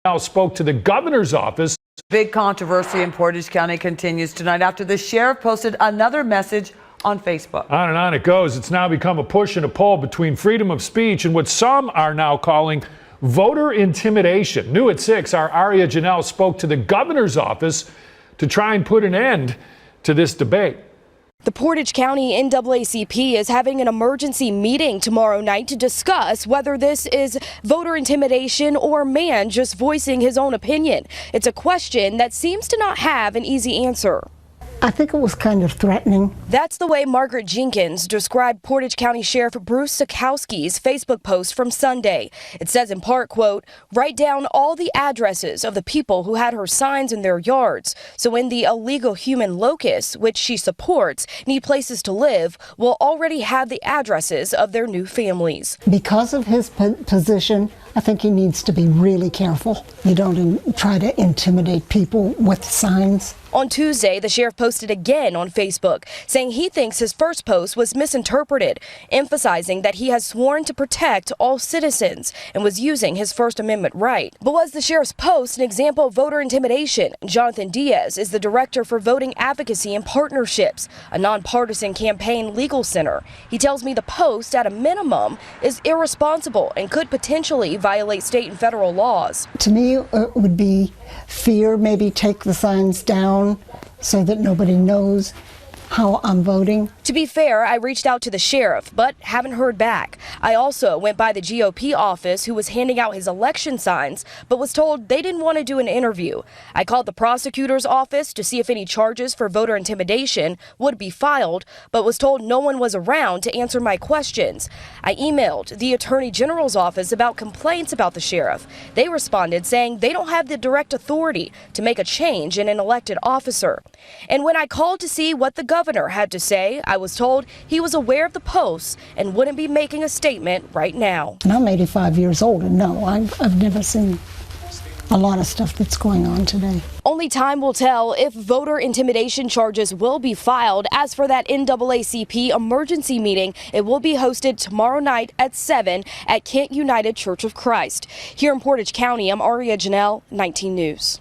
Now spoke to the governor's office. Big controversy in Portage County continues tonight after the sheriff posted another message on Facebook. On and on it goes. It's now become a push and a pull between freedom of speech and what some are now calling voter intimidation. New at 6, our Aria Janelle spoke to the governor's office to try and put an end to this debate. The Portage County NAACP is having an emergency meeting tomorrow night to discuss whether this is voter intimidation or a man just voicing his own opinion. It's a question that seems to not have an easy answer. I think it was kind of threatening. That's the way Margaret Jenkins described Portage County Sheriff Bruce Sikowski's Facebook post from Sunday. It says in part, quote, write down all the addresses of the people who had her signs in their yards. So when the illegal human locusts, which she supports, need places to live, will already have the addresses of their new families. Because of his position, I think he needs to be really careful. You don't try to intimidate people with signs. On Tuesday, the sheriff posted again on Facebook, saying he thinks his first post was misinterpreted, emphasizing that he has sworn to protect all citizens and was using his First Amendment right. But was the sheriff's post an example of voter intimidation? Jonathan Diaz is the director for voting advocacy and partnerships, a nonpartisan campaign legal center. He tells me the post, at a minimum, is irresponsible and could potentially violate state and federal laws. To me, it would be fear, maybe take the signs down so that nobody knows how I'm voting. To be fair, I reached out to the sheriff, but haven't heard back. I also went by the GOP office who was handing out his election signs, but was told they didn't want to do an interview. I called the prosecutor's office to see if any charges for voter intimidation would be filed, but was told no one was around to answer my questions. I emailed the Attorney General's office about complaints about the sheriff. They responded saying they don't have the direct authority to make a change in an elected officer. And when I called to see what the governor had to say, I was told he was aware of the posts and wouldn't be making a statement right now. And I'm 85 years old, and no, I've never seen a lot of stuff that's going on today. Only time will tell if voter intimidation charges will be filed. As for that NAACP emergency meeting, it will be hosted tomorrow night at 7 at Kent United Church of Christ. Here in Portage County, I'm Aria Janelle, 19 News.